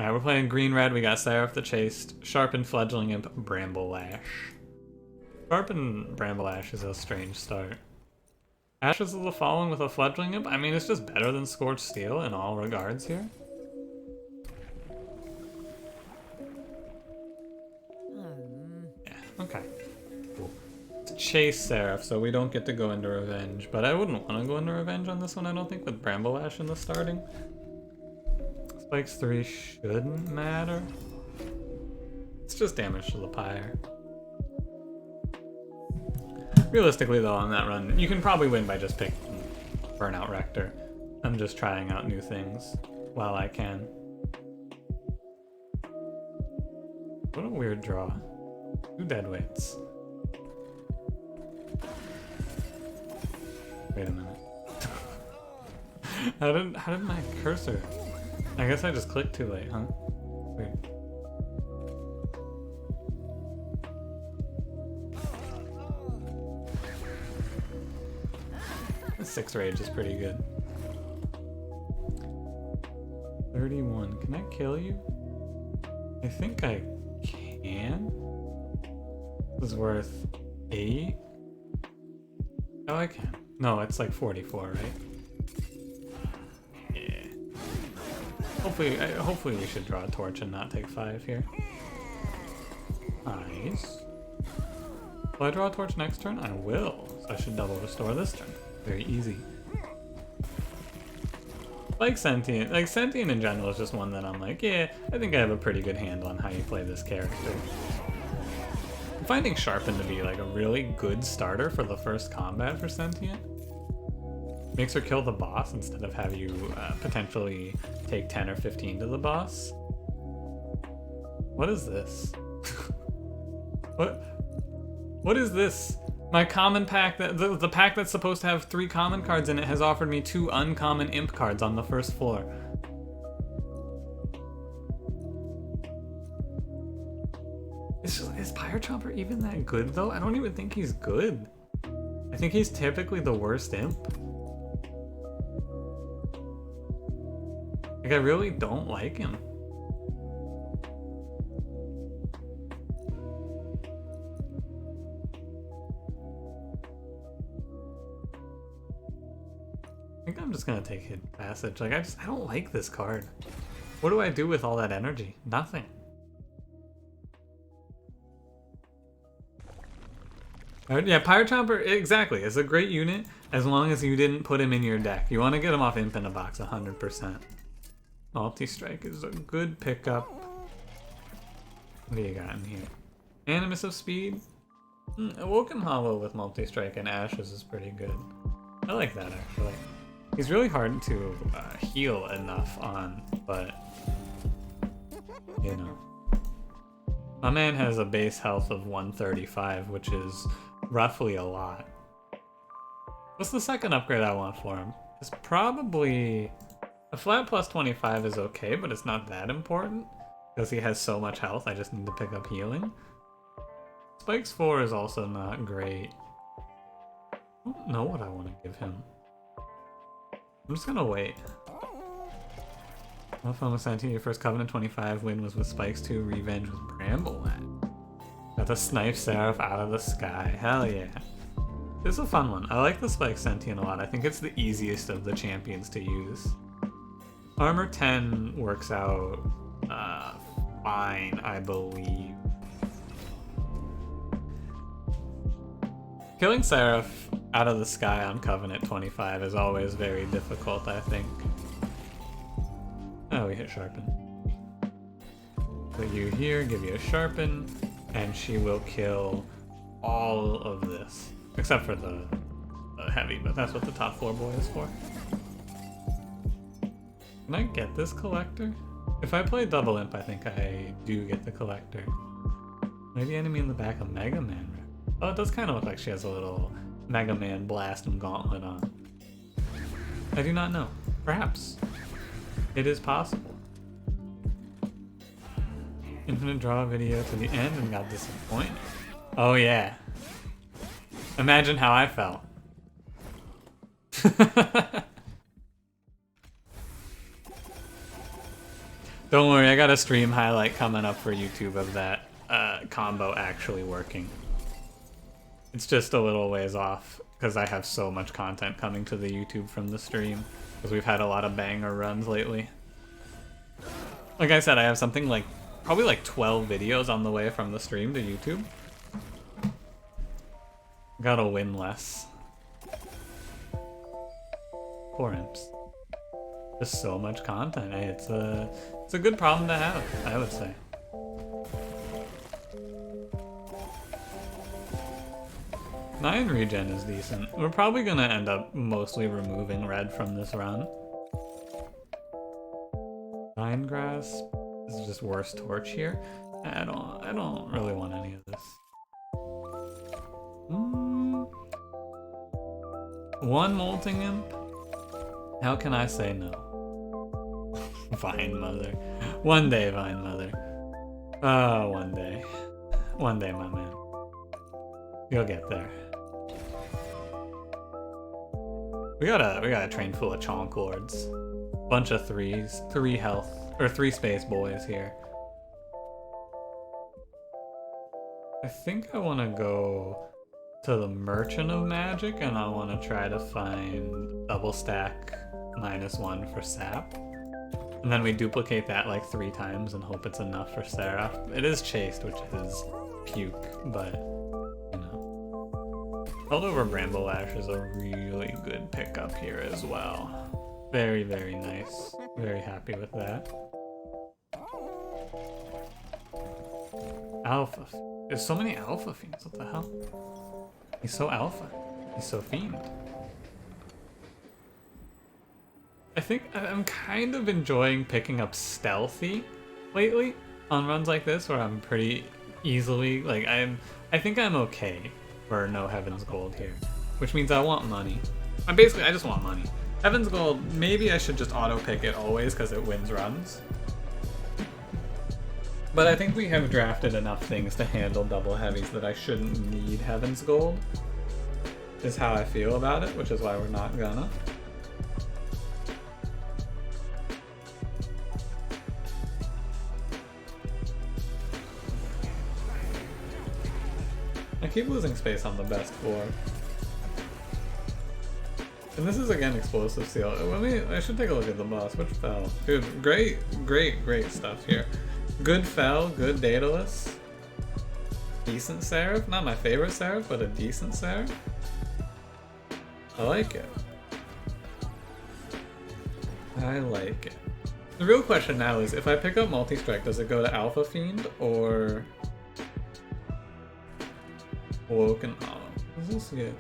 Alright, we're playing green-red. We got Seraph the Chaste, Sharpened Fledgling Imp, Bramble Lash. Sharpened Bramble Lash is a strange start. Ashes of the Fallen with a Fledgling Imp? I mean, it's just better than Scorched Steel in all regards here. Yeah, okay. Cool. It's Chase Seraph, so we don't get to go into Revenge, but I wouldn't want to go into Revenge on this one, I don't think, with Bramble Lash in the starting. Spikes 3 shouldn't matter. It's just damage to the pyre. Realistically though, on that run, you can probably win by just picking Burnout Rector. I'm just trying out new things while I can. What a weird draw. 2 deadweights. Wait a minute. How did my cursor... I guess I just clicked too late, huh? Weird. The 6 rage is pretty good. 31. Can I kill you? I think I can. This is worth 8. Oh, I can. No, it's like 44, right? Hopefully we should draw a torch and not take 5 here. Nice. Will I draw a torch next turn? I will. So I should double restore this turn. Very easy. Like Sentient. Like Sentient in general is just one that I'm like, yeah, I think I have a pretty good handle on how you play this character. I'm finding Sharpen to be like a really good starter for the first combat for Sentient. Makes her kill the boss instead of have you potentially take 10 or 15 to the boss. What is this? What is this? My common pack, the pack that's supposed to have 3 common cards in it has offered me 2 uncommon imp cards on the first floor. Is Pyre Chomper even that good though? I don't even think he's good. I think he's typically the worst imp. Like, I really don't like him. I think I'm just gonna take Hidden Passage. Like, I don't like this card. What do I do with all that energy? Nothing. Yeah, Pyre Chomper, exactly. It's a great unit as long as you didn't put him in your deck. You want to get him off Imp in a Box 100%. Multi-Strike is a good pickup. What do you got in here? Animus of Speed? Awoken Hollow with Multi-Strike and Ashes is pretty good. I like that, actually. He's really hard to heal enough on, but... you know. My man has a base health of 135, which is roughly a lot. What's the second upgrade I want for him? It's probably... a flat plus 25 is okay, but it's not that important. Because he has so much health, I just need to pick up healing. Spikes 4 is also not great. I don't know what I want to give him. I'm just gonna wait. Well, fun with Sentient, your first Covenant 25 win was with Spikes 2, Revenge with Bramble Lash. Got the Snipe Seraph out of the sky. Hell yeah. This is a fun one. I like the Spikes Sentient a lot. I think it's the easiest of the champions to use. Armor 10 works out fine, I believe. Killing Seraph out of the sky on Covenant 25 is always very difficult, I think. Oh, we hit Sharpen. Put you here, give you a Sharpen, and she will kill all of this. Except for the heavy, but that's what the top floor boy is for. Can I get this collector? If I play double imp, I think I do get the collector. Maybe enemy in the back of Mega Man. Oh, it does kind of look like she has a little Mega Man blast and gauntlet on. I do not know. Perhaps. It is possible. Infinite draw video to the end and got disappointed. Oh yeah. Imagine how I felt. Don't worry, I got a stream highlight coming up for YouTube of that combo actually working. It's just a little ways off because I have so much content coming to the YouTube from the stream because we've had a lot of banger runs lately. Like I said, I have something like probably like 12 videos on the way from the stream to YouTube. Gotta win less. Poor imps. Just so much content. Hey, it's a good problem to have, I would say. Nine regen is decent. We're probably gonna end up mostly removing red from this run. Vine grass is just worse torch here. I don't really want any of this. One molting imp? How can I say no? Vine Mother. One day, Vine Mother. Oh, one day. One day, my man. You'll get there. We got a train full of chonk lords. Bunch of threes. 3 health. Or 3 space boys here. I think I want to go to the Merchant of Magic and I want to try to find double stack -1 for sap. And then we duplicate that like 3 times and hope it's enough for Seraph. It is chased, which is puke, but you know. Held over Bramble Ash is a really good pickup here as well. Very, very nice. Very happy with that. Alpha. There's so many alpha fiends, what the hell? He's so alpha. He's so fiend. I think I'm kind of enjoying picking up stealthy lately on runs like this where I'm pretty easily, like I think I'm okay for no Heaven's Gold here, which means I want money. I just want money. Heaven's Gold, maybe I should just auto pick it always because it wins runs. But I think we have drafted enough things to handle double heavies that I shouldn't need Heaven's Gold, is how I feel about it, which is why we're not gonna. I keep losing space on the best 4. And this is again explosive seal. I should take a look at the boss. Which fell? Dude, great stuff here. Good fell, good Daedalus. Decent Seraph. Not my favorite Seraph, but a decent Seraph. I like it. I like it. The real question now is, if I pick up multi-strike, does it go to Alpha Fiend or Awoken? Oh, what does this get?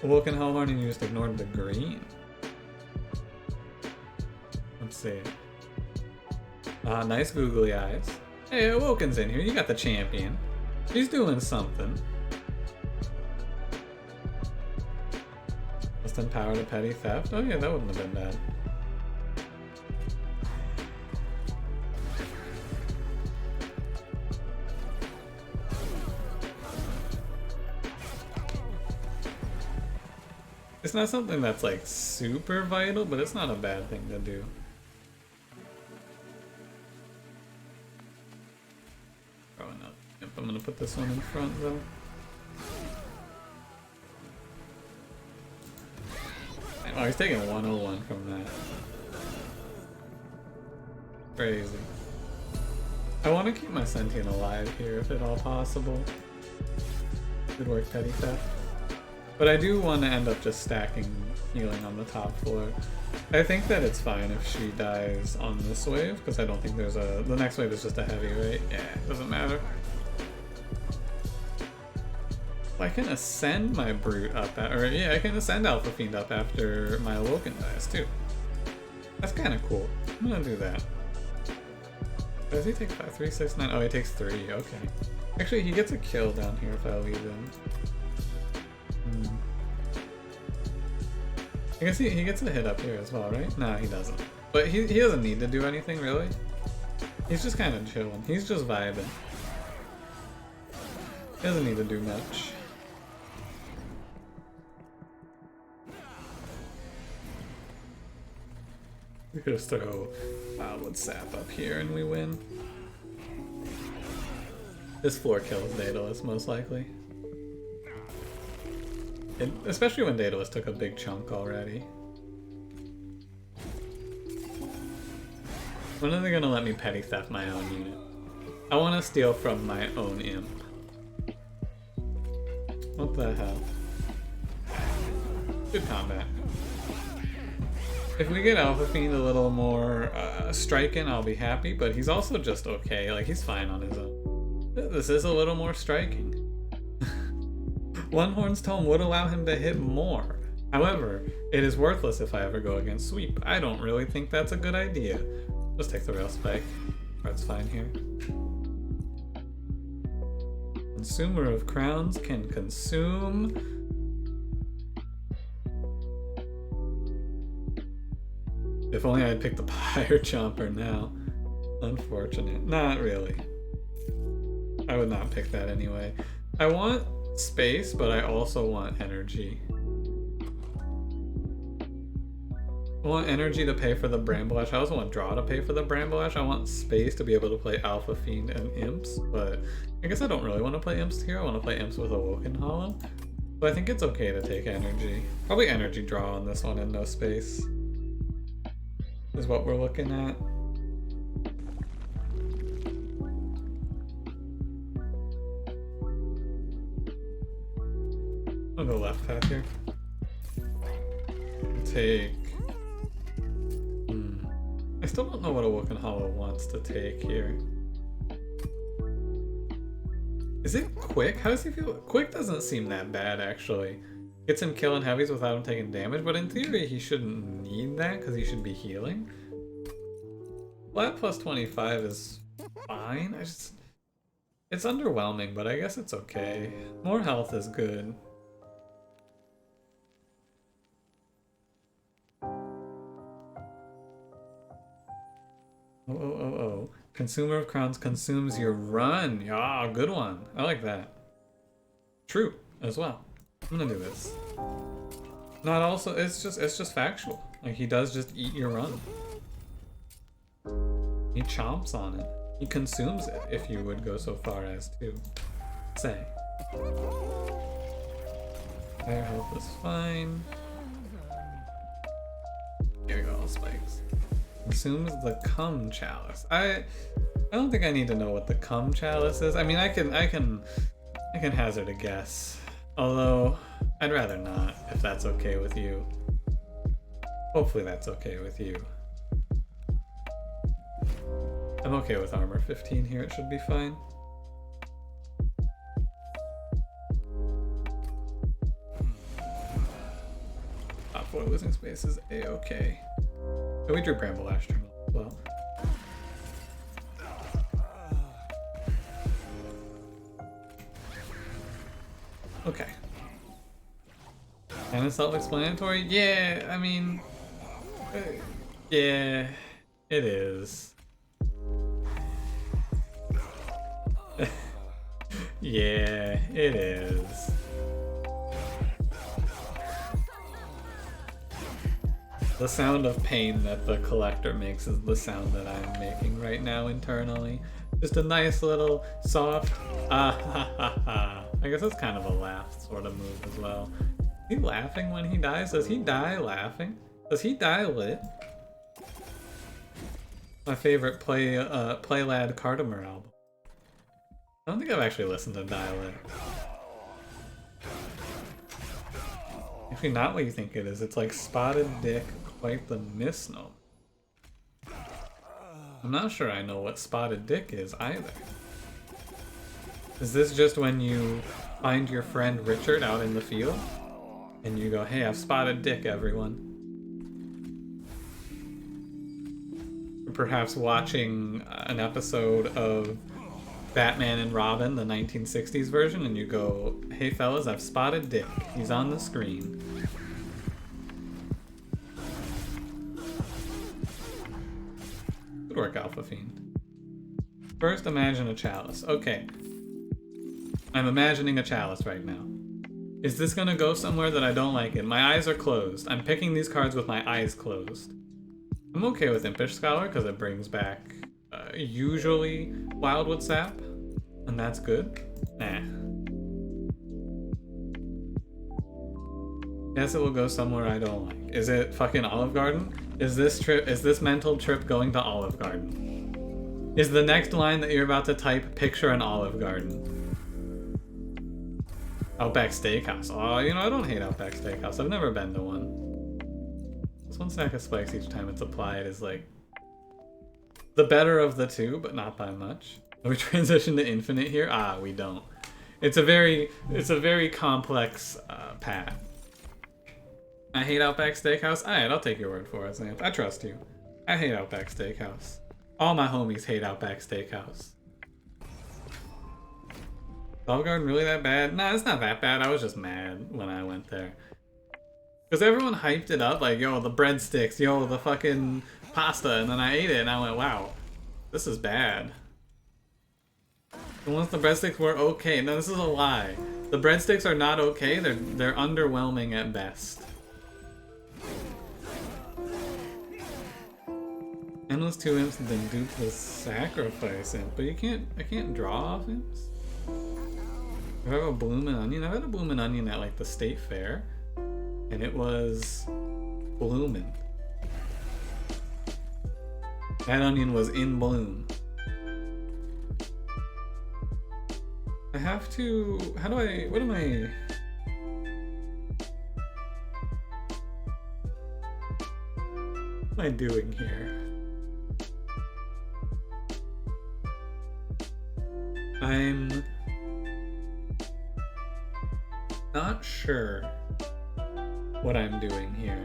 Awoken Hellhorned and you just ignored the green. Let's see. Nice googly eyes. Hey, Awoken's in here. You got the champion. He's doing something. Just empower to petty theft. Oh yeah, that wouldn't have been bad. It's not something that's like super vital, but it's not a bad thing to do. Probably not. Yep, I'm gonna put this one in front though. Oh, he's taking 101 from that. Crazy. I want to keep my sentient alive here if at all possible. Good work, petty theft. But I do want to end up just stacking healing on the top floor. I think that it's fine if she dies on this wave, because I don't think there's a... The next wave is just a heavy, right? Yeah, doesn't matter. I can ascend my Brute up, yeah, I can ascend Alpha Fiend up after my Awoken dies, too. That's kind of cool. I'm gonna do that. Does he take 5? 3, 6, 9? Oh, he takes 3, okay. Actually, he gets a kill down here if I leave him. I guess he gets a hit up here as well, right? No, he doesn't. But he doesn't need to do anything, really. He's just kind of chilling. He's just vibing. He doesn't need to do much. We could just throw Wildwood Sap up here and we win. This 4 kills Daedalus, most likely. Especially when Daedalus took a big chunk already. When are they gonna let me petty theft my own unit? I want to steal from my own imp. What the hell? Good combat. If we get Alpha Fiend a little more striking, I'll be happy, but he's also just okay. Like, he's fine on his own. This is a little more striking. One Horn's Tome would allow him to hit more. However, it is worthless if I ever go against Sweep. I don't really think that's a good idea. Let's take the Rail Spike. That's fine here. Consumer of Crowns can consume. If only I had picked the Pyre Chomper now. Unfortunate. Not really. I would not pick that anyway. I want space, but I also want energy. I want energy to pay for the Bramble Ash. I also want draw to pay for the Bramble Ash. I want space to be able to play Alpha Fiend and Imps, but I guess I don't really want to play Imps here. I want to play Imps with Awoken Hollow. So I think it's okay to take energy. Probably energy draw on this one and no space is what we're looking at. I'll go left path here. Take... I still don't know what Awoken Hollow wants to take here. Is it Quick? How does he feel? Quick doesn't seem that bad, actually. Gets him killing heavies without him taking damage, but in theory he shouldn't need that because he should be healing. Flat plus 25 is fine. It's underwhelming, but I guess it's okay. More health is good. Oh. Consumer of Crowns consumes your run. Yeah, good one. I like that. True as well. I'm gonna do this. Not also, it's just factual. Like, he does just eat your run. He chomps on it. He consumes it, if you would go so far as to say. Fire health is fine. Here we go, all spikes. Consumes the Cum Chalice. I don't think I need to know what the Cum Chalice is. I mean, I can hazard a guess. Although, I'd rather not, if that's okay with you. Hopefully that's okay with you. I'm okay with armor 15 here, it should be fine. Top 4 losing space is a-okay. Oh, we drew Bramble Ash Terminal as well. Okay. Kind of self-explanatory? Yeah, I mean... yeah, it is. Yeah, it is. The sound of pain that the collector makes is the sound that I'm making right now internally. Just a nice little soft ah ha ha ha. I guess that's kind of a laugh sort of move as well. Is he laughing when he dies? Does he die laughing? Does he die lit? My favorite Play Lad Cardimer album. I don't think I've actually listened to Die Lit. Actually, not what you think it is. It's like Spotted Dick, quite the misnomer. I'm not sure I know what Spotted Dick is either. Is this just when you find your friend Richard out in the field? And you go, hey, I've spotted Dick, everyone. Or perhaps watching an episode of Batman and Robin, the 1960s version, and you go, hey fellas, I've spotted Dick. He's on the screen. Good work, Alpha Fiend. First, imagine a chalice. Okay. I'm imagining a chalice right now. Is this gonna go somewhere that I don't like it? My eyes are closed. I'm picking these cards with my eyes closed. I'm okay with Impish Scholar because it brings back usually Wildwood Sap, and that's good. Nah. Guess it will go somewhere I don't like. Is it fucking Olive Garden? Is this mental trip going to Olive Garden? Is the next line that you're about to type picture an Olive Garden? Outback Steakhouse. Oh, you know, I don't hate Outback Steakhouse. I've never been to one. This one stack of spikes each time it's applied is like the better of the two, but not by much. We transition to infinite here? Ah, we don't. It's a very complex path. I hate Outback Steakhouse. Alright, I'll take your word for it, Xanth. I trust you. I hate Outback Steakhouse. All my homies hate Outback Steakhouse. Olive Garden really that bad? Nah, it's not that bad. I was just mad when I went there. Because everyone hyped it up like, yo, the breadsticks, yo, the fucking pasta, and then I ate it and I went, wow, this is bad. And once the breadsticks were okay, no, this is a lie. The breadsticks are not okay, they're underwhelming at best. Endless 2 imps and then dupe the sacrifice imp, but I can't draw off imps? I have a bloomin' onion. I've had a bloomin' onion at like the state fair, and it was bloomin'. That onion was in bloom. I have to. How do I? What am I? What am I doing here? I'm not sure what I'm doing here.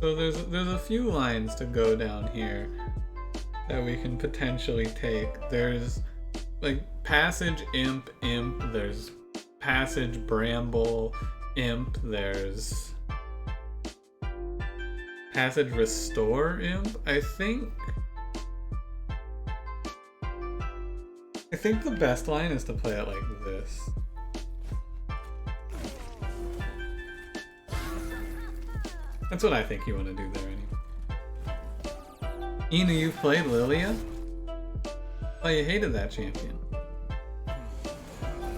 So there's a few lines to go down here that we can potentially take. There's like passage imp, there's passage bramble, imp, there's passage restore imp. I think the best line is to play it like this. That's what I think you want to do there anyway. Inu, you've played Lilia? Oh, you hated that champion.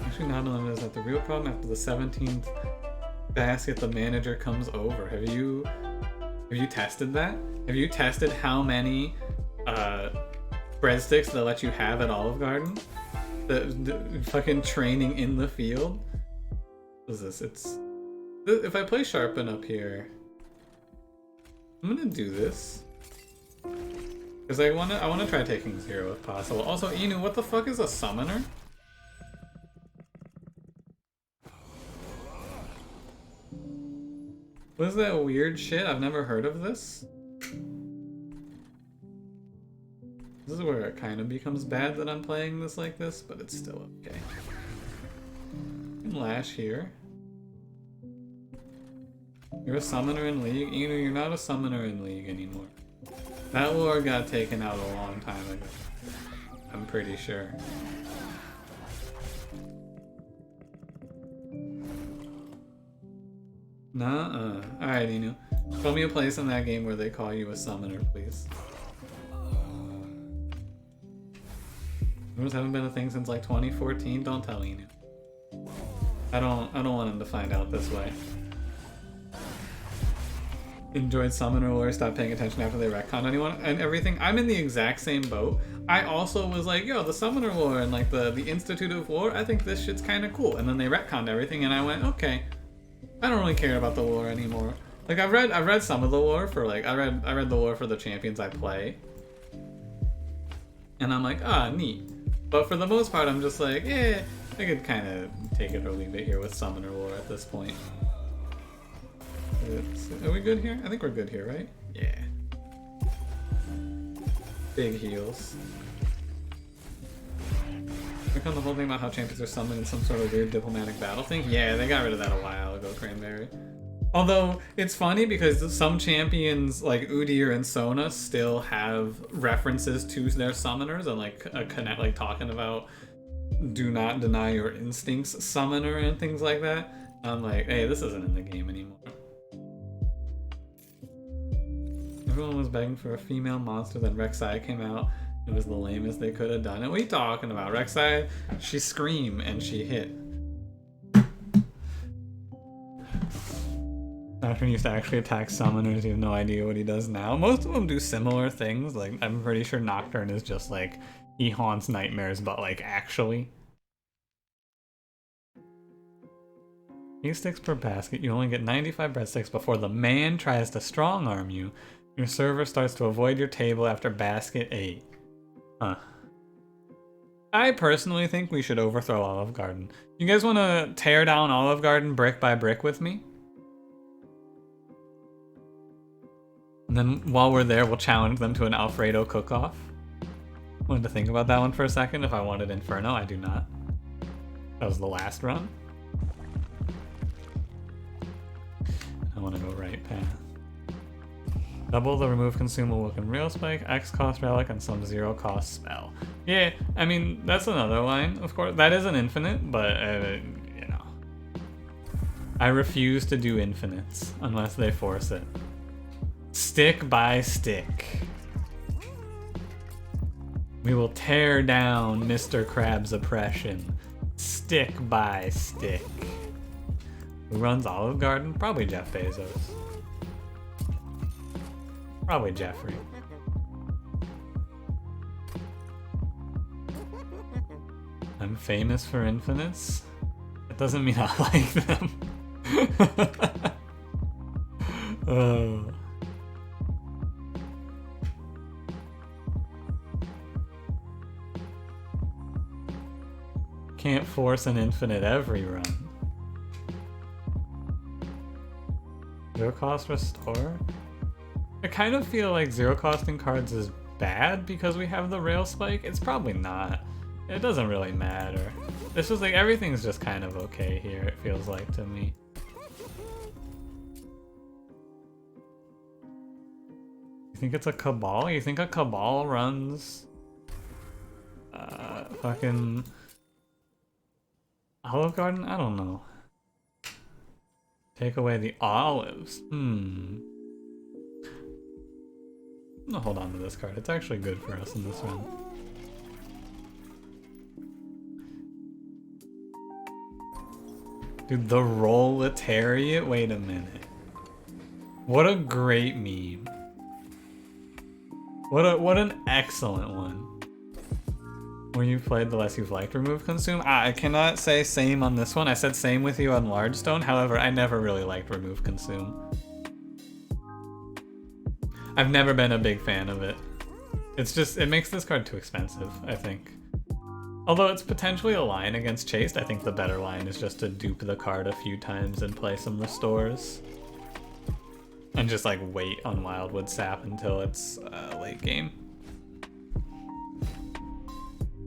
Actually, not only is that the real problem. After the 17th basket, the manager comes over. Have you tested that? Have you tested how many breadsticks they'll let you have at Olive Garden? The fucking training in the field. What is this? If I play Sharpen up here, I'm gonna do this. Because I wanna try taking 0 if possible. Also, Inu, what the fuck is a summoner? What is that weird shit? I've never heard of this. This is where it kind of becomes bad that I'm playing this like this, but it's still okay. I can lash here. You're a summoner in League? Inu, you're not a summoner in League anymore. That lore got taken out a long time ago. I'm pretty sure. Nuh-uh. Alright, Inu. Show me a place in that game where they call you a summoner, please. Rumors haven't been a thing since like 2014. Don't tell Inu. I don't want him to find out this way. Enjoyed Summoner Lore, stopped paying attention after they retconned anyone and everything. I'm in the exact same boat. I also was like, yo, the Summoner Lore and like the Institute of Lore, I think this shit's kind of cool. And then they retconned everything and I went, okay, I don't really care about the lore anymore. Like I've read some of the lore for like, I read the lore for the champions I play. And I'm like, ah, neat. But for the most part, I'm just like, I could kind of take it or leave it here with Summoner Lore at this point. Are we good here? I think we're good here, right? Yeah. Big heals. Work on the whole thing about how champions are summoned in some sort of weird diplomatic battle thing? Yeah, they got rid of that a while ago, Cranberry. Although it's funny because some champions like Udyr and Sona still have references to their summoners and like a connect, like talking about do not deny your instincts summoner and things like that. I'm like, hey, this isn't in the game anymore. Everyone was begging for a female monster, then Rek'Sai came out. It was the lamest they could have done. And what are you talking about? Rek'Sai, she screamed and she hit. Nocturne used to actually attack summoners. You have no idea what he does now. Most of them do similar things. Like, I'm pretty sure Nocturne is just like, he haunts nightmares, but like, actually. 8 sticks per basket. You only get 95 breadsticks before the man tries to strong arm you. Your server starts to avoid your table after basket 8. Huh. I personally think we should overthrow Olive Garden. You guys want to tear down Olive Garden brick by brick with me? And then while we're there, we'll challenge them to an Alfredo cook-off. Wanted to think about that one for a second. If I wanted Inferno, I do not. That was the last run. I want to go right path. Double the remove consume Awoken real spike, X cost relic, and some 0 cost spell. Yeah, I mean, that's another line, of course. That isn't infinite, but, you know. I refuse to do infinites unless they force it. Stick by stick. We will tear down Mr. Krabs' oppression. Stick by stick. Who runs Olive Garden? Probably Jeff Bezos. Probably Jeffrey. I'm famous for infinites. That doesn't mean I like them. Oh. Can't force an infinite every run. 0 cost restore? I kind of feel like 0 costing cards is bad because we have the rail spike. It's probably not. It doesn't really matter. It's just like everything's just kind of okay here, it feels like to me. You think it's a Cabal? You think a Cabal runs fucking Olive Garden? I don't know. Take away the olives. I'm gonna hold on to this card. It's actually good for us in this run. Dude, the Rolletariat? Wait a minute. What a great meme. What an excellent one. When you've played, the less you've liked remove consume. I cannot say same on this one. I said same with you on Large Stone. However, I never really liked remove consume. I've never been a big fan of it. It's just, it makes this card too expensive, I think. Although it's potentially a line against Chased, I think the better line is just to dupe the card a few times and play some restores. And just like wait on Wildwood Sap until it's late game.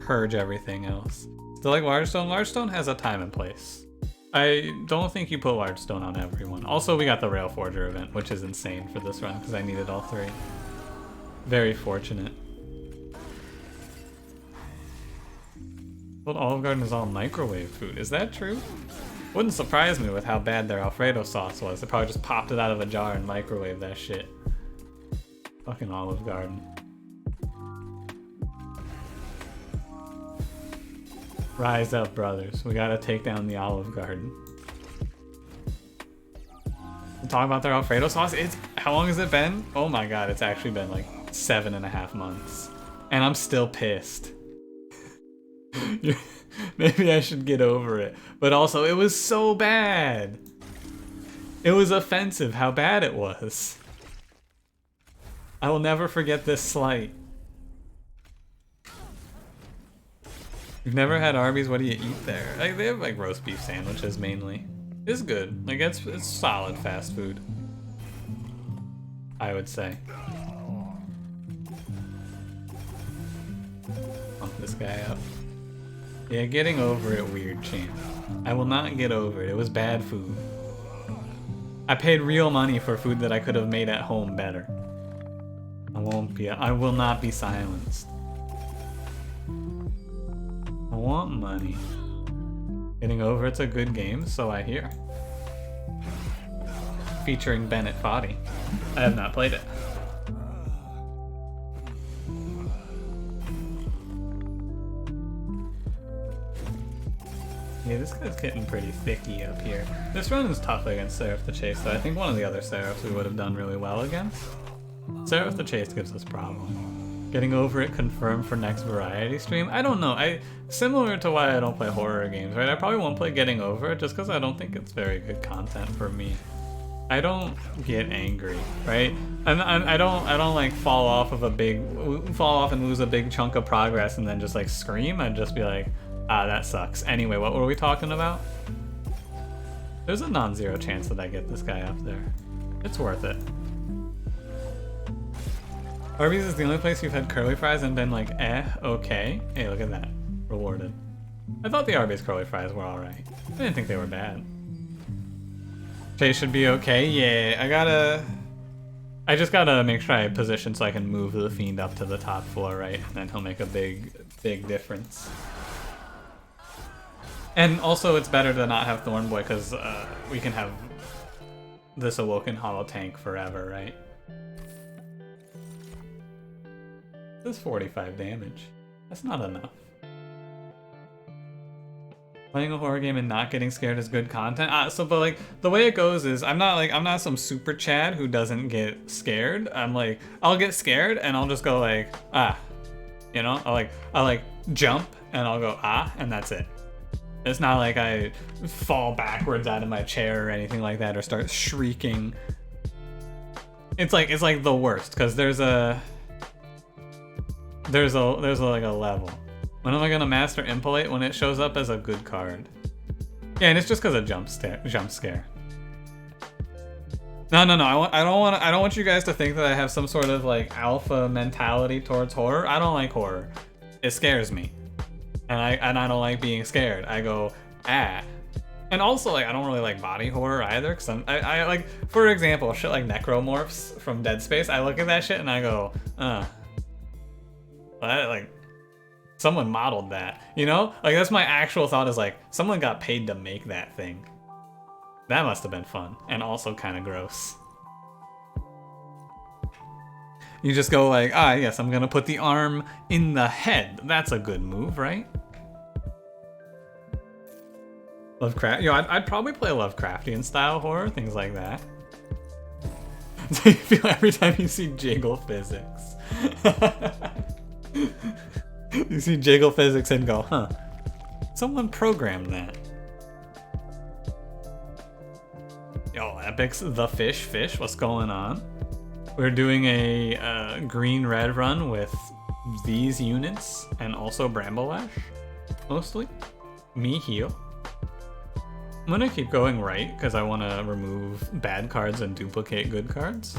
Purge everything else. Still like Largestone? Largestone has a time and place. I don't think you put Largestone on everyone. Also, we got the Rail Forger event, which is insane for this run because I needed all 3. Very fortunate. But Olive Garden is all microwave food. Is that true? Wouldn't surprise me with how bad their Alfredo sauce was. They probably just popped it out of a jar and microwaved that shit. Fucking Olive Garden. Rise up, brothers. We gotta take down the Olive Garden. Talk about their Alfredo sauce. How long has it been? Oh my god, it's actually been like 7.5 months. And I'm still pissed. Maybe I should get over it. But also, it was so bad. It was offensive how bad it was. I will never forget this slight. You've never had Arby's? What do you eat there? Like, they have like roast beef sandwiches mainly. It's good. Like it's solid fast food, I would say. Pump this guy up. Yeah, getting over it, weird champ. I will not get over it. It was bad food. I paid real money for food that I could have made at home better. I will not be silenced. I want money. Getting Over It's a good game, so I hear. Featuring Bennett Foddy. I have not played it. Yeah, this guy's getting pretty thicky up here. This run is tough against Seraph the Chase, though. I think one of the other Seraphs we would have done really well against. Seraph the Chase gives us problem. Getting Over It confirmed for next variety stream? I don't know. Similar to why I don't play horror games, right? I probably won't play Getting Over It just because I don't think it's very good content for me. I don't get angry, right? And I don't like fall off and lose a big chunk of progress and then just like scream. I'd just be like, ah, that sucks. Anyway, what were we talking about? There's a non-zero chance that I get this guy up there. It's worth it. Arby's is the only place you've had curly fries and been like, okay. Hey, look at that. Rewarded. I thought the Arby's curly fries were alright. I didn't think they were bad. Chase should be okay. Yeah, I just gotta make sure I position so I can move the Fiend up to the top floor, right? And then he'll make a big difference. And also, it's better to not have Thornboy because we can have this Awoken Hollow Tank forever, right? This is 45 damage. That's not enough. Playing a horror game and not getting scared is good content. But like the way it goes is I'm not some super Chad who doesn't get scared. I'm like I'll get scared and I'll just go like you know, I'll like jump and I'll go and that's it. It's not like I fall backwards out of my chair or anything like that or start shrieking. It's like the worst because there's like a level. When am I gonna master Impolate? When it shows up as a good card. Yeah, and it's just because of jump scare. No. I don't want you guys to think that I have some sort of like alpha mentality towards horror. I don't like horror. It scares me, and I don't like being scared. I go and also like I don't really like body horror either. Cause I like, for example, shit like Necromorphs from Dead Space. I look at that shit and I go, like. Someone modeled that, you know? Like, that's my actual thought is like, someone got paid to make that thing. That must have been fun, and also kind of gross. You just go like, yes, I'm gonna put the arm in the head. That's a good move, right? Lovecraft, I'd probably play Lovecraftian style horror, things like that. So you feel every time you see jiggle physics. You see jiggle physics and go, someone programmed that. Yo, Epic's The Fish, what's going on? We're doing a green-red run with these units and also Bramblelash, mostly. Me heal. I'm gonna keep going right because I want to remove bad cards and duplicate good cards.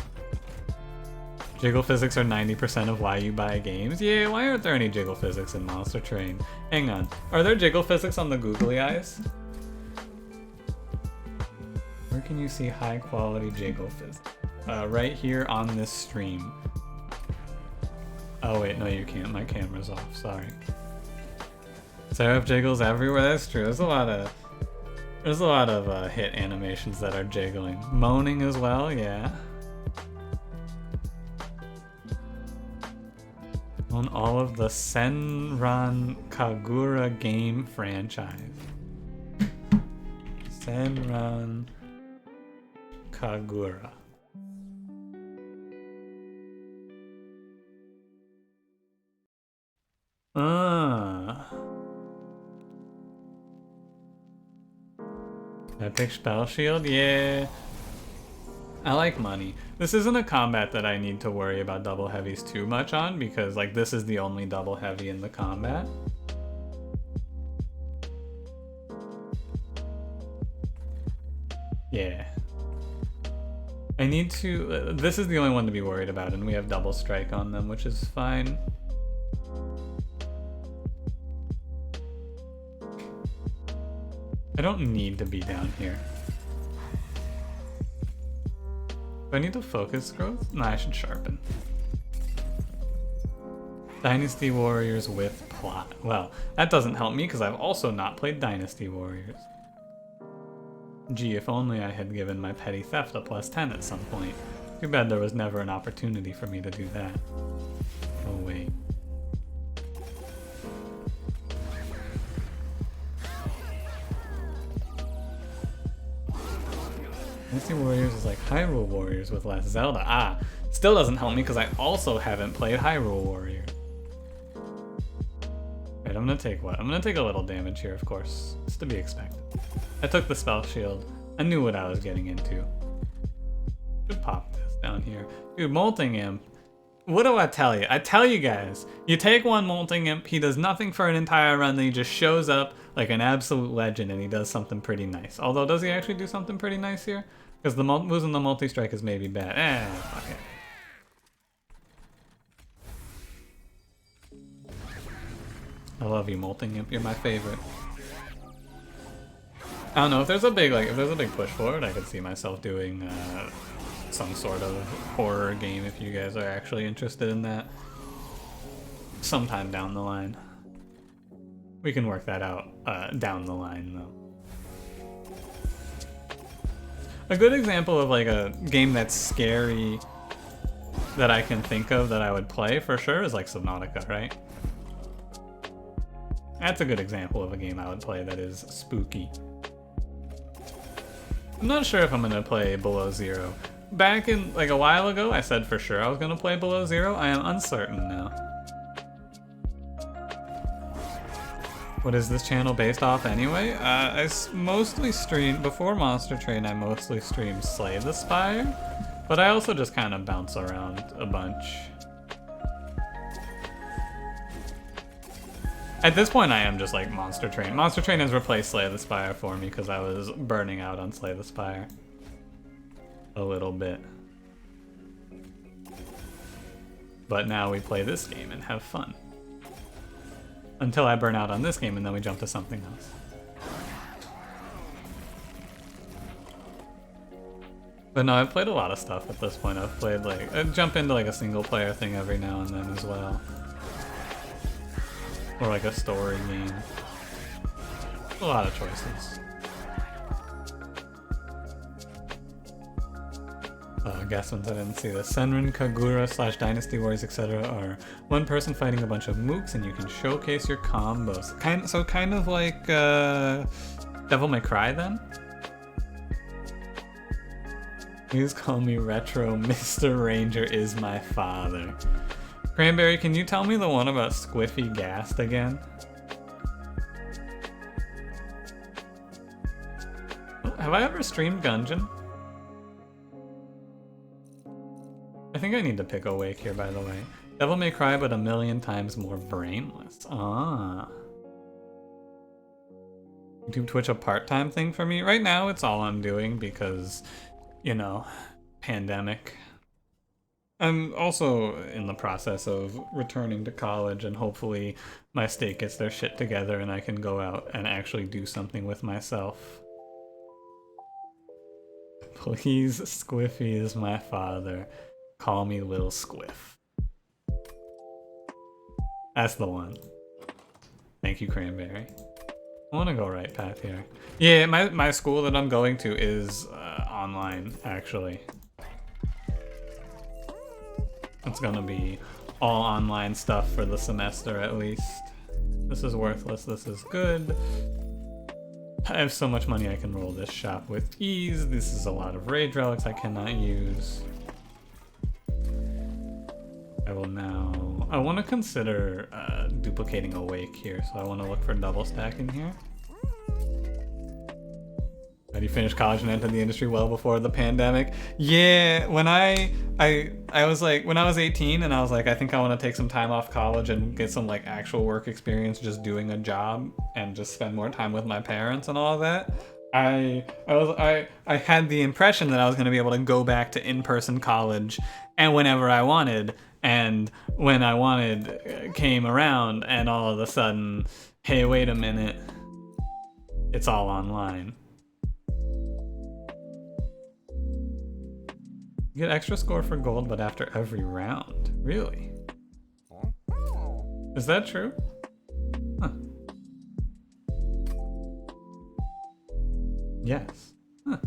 Jiggle physics are 90% of why you buy games. Yeah, why aren't there any jiggle physics in Monster Train? Hang on. Are there jiggle physics on the googly eyes? Where can you see high quality jiggle physics? Right here on this stream. Oh wait, no you can't. My camera's off, sorry. Seraph jiggles everywhere, that's true. There's a lot of hit animations that are jiggling. Moaning as well, yeah. On all of the Senran Kagura game franchise. Senran Kagura. Epic Spell Shield? Yeah. I like money. This isn't a combat that I need to worry about double heavies too much on because like this is the only double heavy in the combat. Yeah. I need to, this is the only one to be worried about and we have double strike on them, which is fine. I don't need to be down here. Do I need to focus growth? No, I should sharpen. Dynasty Warriors with plot. Well, that doesn't help me because I've also not played Dynasty Warriors. Gee, if only I had given my petty theft a +10 at some point. Too bad there was never an opportunity for me to do that. Oh wait. Dynasty Warriors is like Hyrule Warriors with less Zelda. Ah, still doesn't help me because I also haven't played Hyrule Warrior. Right, I'm gonna take what? I'm gonna take a little damage here, of course. It's to be expected. I took the spell shield. I knew what I was getting into. Should pop this down here. Dude, Molting Imp. What do I tell you? I tell you guys, you take one Molting Imp, he does nothing for an entire run, then he just shows up like an absolute legend and he does something pretty nice. Although, does he actually do something pretty nice here? Because the losing the multi-strike is maybe bad. Fuck it. I love you, Molting Imp. You're my favorite. I don't know, if there's a big push forward, I could see myself doing some sort of horror game if you guys are actually interested in that. Sometime down the line. We can work that out down the line, though. A good example of like a game that's scary that I can think of that I would play for sure is like Subnautica, right? That's a good example of a game I would play that is spooky. I'm not sure if I'm gonna play Below Zero. Back in like a while ago, I said for sure I was gonna play Below Zero. I am uncertain now. What is this channel based off anyway? I mostly streamed, before Monster Train, I mostly streamed Slay the Spire, but I also just kind of bounce around a bunch. At this point, I am just like Monster Train. Monster Train has replaced Slay the Spire for me because I was burning out on Slay the Spire a little bit. But now we play this game and have fun. Until I burn out on this game and then we jump to something else. But no, I've played a lot of stuff at this point. I've played like, I jump into like a single player thing every now and then as well. Or like a story game. A lot of choices. Guess ones I didn't see this. Senran, Kagura / Dynasty Warriors, etc. are one person fighting a bunch of mooks and you can showcase your combos. Kind of like Devil May Cry then? Please call me Retro. Mr. Ranger is my father. Cranberry, can you tell me the one about Squiffy Gast again? Have I ever streamed Gungeon? I think I need to pick Awake here, by the way. Devil May Cry, but 1,000,000 times more brainless. Ah. YouTube, Twitch a part-time thing for me? Right now, it's all I'm doing because, you know, pandemic. I'm also in the process of returning to college and hopefully my state gets their shit together and I can go out and actually do something with myself. Please, Squiffy is my father. Call me Lil Squiff. That's the one. Thank you, Cranberry. I want to go right path here. Yeah, my school that I'm going to is online, actually. It's gonna be all online stuff for the semester at least. This is worthless, this is good. I have so much money I can roll this shop with ease. This is a lot of rage relics I cannot use. I will now... I want to consider duplicating Awake here, so I want to look for double stack in here. Had you finished college and entered the industry well before the pandemic? Yeah, when I was like, when I was 18 and I was like, I think I want to take some time off college and get some like actual work experience just doing a job and just spend more time with my parents and all of that. I had the impression that I was going to be able to go back to in-person college and whenever I wanted, and when I wanted came around and all of a sudden, hey, wait a minute, it's all online. You get extra score for gold, but after every round. Really? Is that true? Huh. Yes. Huh.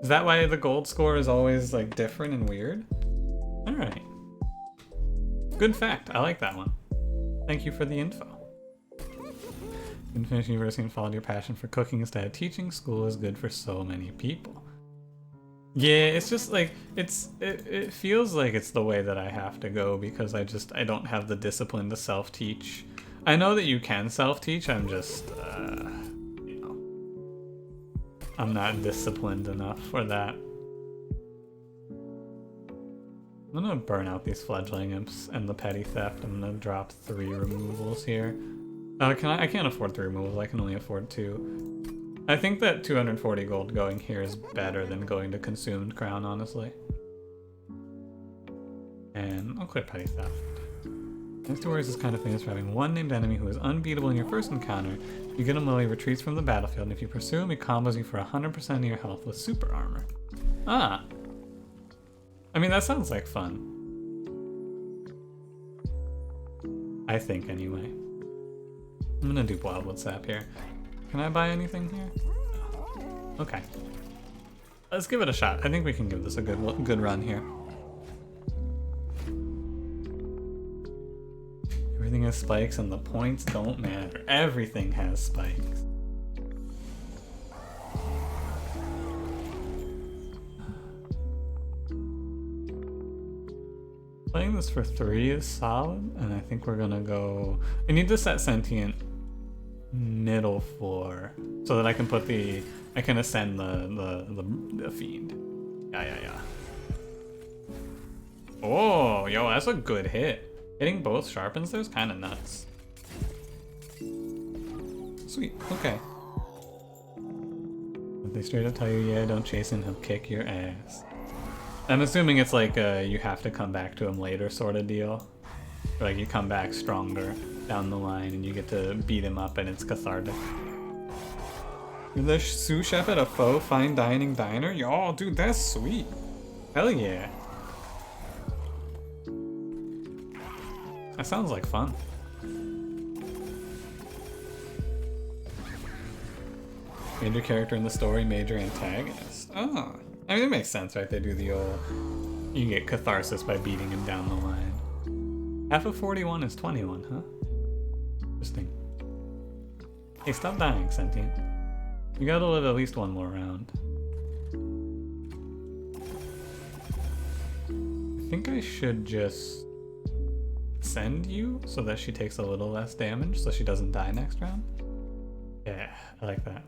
Is that why the gold score is always like different and weird? Alright. Good fact. I like that one. Thank you for the info. You finish university and followed your passion for cooking instead of teaching. School is good for so many people. Yeah, it's just like, it feels like it's the way that I have to go because I don't have the discipline to self-teach. I know that you can self-teach, I'm just, you know, I'm not disciplined enough for that. I'm gonna burn out these fledgling imps and the petty theft. I'm gonna drop 3 removals here. I can't afford 3 removals, I can only afford 2. I think that 240 gold going here is better than going to Consumed Crown, honestly. And I'll quit petty theft. Next to Warriors is kind of famous for having one named enemy who is unbeatable in your first encounter. You get him while he retreats from the battlefield, and if you pursue him, he combos you for 100% of your health with super armor. Ah! I mean, that sounds like fun. I think, anyway. I'm gonna do Wildwood Sap here. Can I buy anything here? No. Okay. Let's give it a shot. I think we can give this a good run here. Everything has spikes and the points don't matter. Everything has spikes. Playing this for 3 is solid, and I think we're gonna go... I need to set Sentient middle floor so that I can put I can ascend the Fiend. Yeah. Oh, yo, that's a good hit. Hitting both sharpens there's kind of nuts. Sweet, okay. If they straight up tell you, yeah, don't chase him, he'll kick your ass. I'm assuming it's like you have to come back to him later sort of deal. Or like you come back stronger down the line and you get to beat him up and it's cathartic. You're the sous chef at a faux fine dining diner? Yo, dude, that's sweet. Hell yeah. That sounds like fun. Major character in the story, major antagonist. Oh, I mean, it makes sense, right? They do the old, you get catharsis by beating him down the line. Half of 41 is 21, huh? Interesting. Hey, stop dying, Sentient. You gotta live at least 1 more round. I think I should just send you so that she takes a little less damage so she doesn't die next round. Yeah, I like that.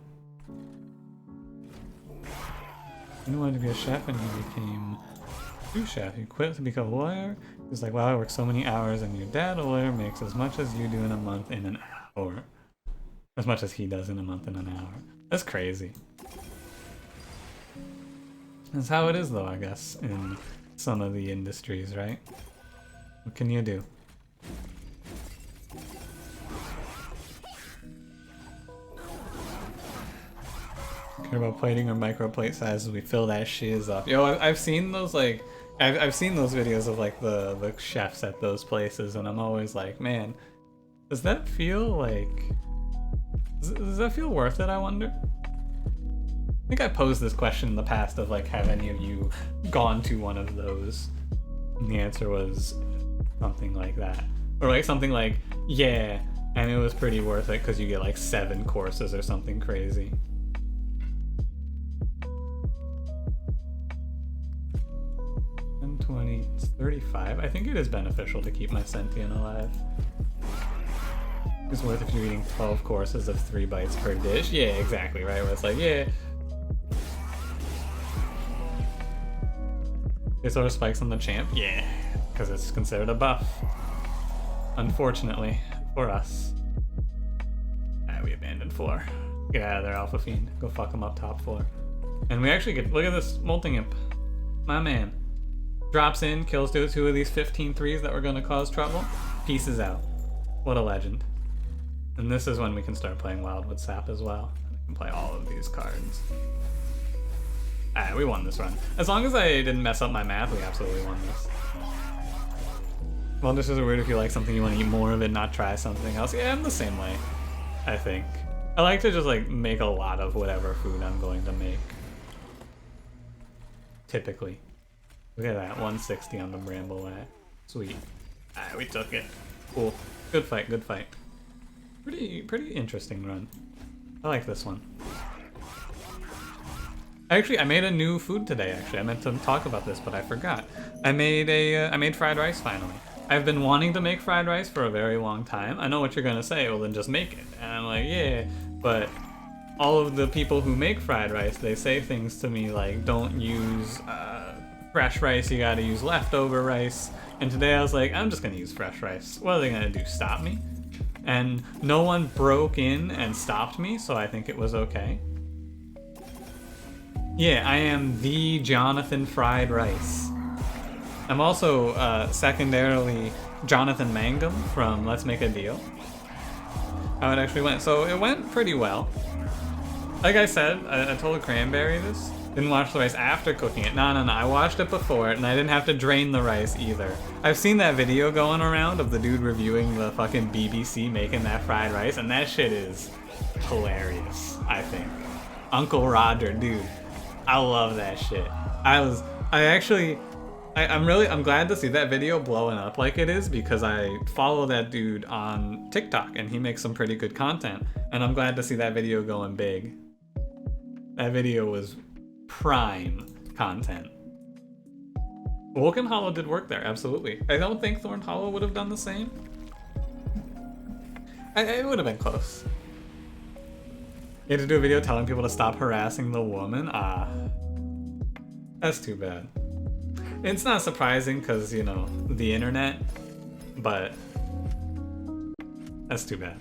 You wanted to be a chef and he became sous chef. He quit to become a lawyer. He's like, wow, I work so many hours and your dad, a lawyer, makes as much as you do in a month in an hour. As much as he does in a month in an hour. That's crazy. That's how it is though, I guess, in some of the industries, right? What can you do? Care about plating or microplate sizes, we fill that shiz up. Yo, I've seen those like I've seen those videos of like the chefs at those places, and I'm always like, man, does that feel like does that feel worth it, I wonder? I think I posed this question in the past of like, have any of you gone to one of those? And the answer was something like that. Or like something like, yeah, and it was pretty worth it because you get like 7 courses or something crazy. And 20, it's 35. I think it is beneficial to keep my Sentient alive. It's worth if you're eating 12 courses of 3 bites per dish. Yeah, exactly, right? Where it's like, yeah. They sort of spikes on the champ? Yeah, because it's considered a buff. Unfortunately, for us. Ah, we abandoned floor. Get out of there, Alpha Fiend. Go fuck him up top floor. And we actually get, look at this Molting Imp. My man. Drops in, kills 2 of these 15 threes that were going to cause trouble. Pieces out. What a legend. And this is when we can start playing Wildwood Sap as well. We can play all of these cards. Alright, we won this run. As long as I didn't mess up my math, we absolutely won this. Well, this is weird if you like something, you want to eat more of it, not try something else. Yeah, I'm the same way, I think. I like to just like make a lot of whatever food I'm going to make. Typically. Look at that, 160 on the bramble rat. Sweet. Alright, we took it. Cool. Good fight, good fight. Pretty interesting run. I like this one. Actually, I made a new food today, actually. I meant to talk about this, but I forgot. I made fried rice finally. I've been wanting to make fried rice for a very long time. I know what you're gonna say, well then just make it. And I'm like, yeah, but all of the people who make fried rice, they say things to me like, don't use fresh rice, you gotta use leftover rice. And today I was like, I'm just gonna use fresh rice. What are they gonna do, stop me? And no one broke in and stopped me, so I think it was okay. Yeah, I am the Jonathan Fried Rice. I'm also secondarily Jonathan Mangum from Let's Make a Deal. How it actually went. So it went pretty well. Like I said, I told Cranberry this. Didn't watch the rice after cooking it. No, I watched it before it, and I didn't have to drain the rice either. I've seen that video going around of the dude reviewing the fucking BBC making that fried rice, and that shit is hilarious, I think. Uncle Roger, dude. I love that shit. I'm glad to see that video blowing up like it is, because I follow that dude on TikTok and he makes some pretty good content, and I'm glad to see that video going big. That video was prime content. Awoken Hollow did work there, absolutely. I don't think Thorn Hollow would have done the same. It would have been close. You had to do a video telling people to stop harassing the woman? Ah. That's too bad. It's not surprising because, you know, the internet, but that's too bad.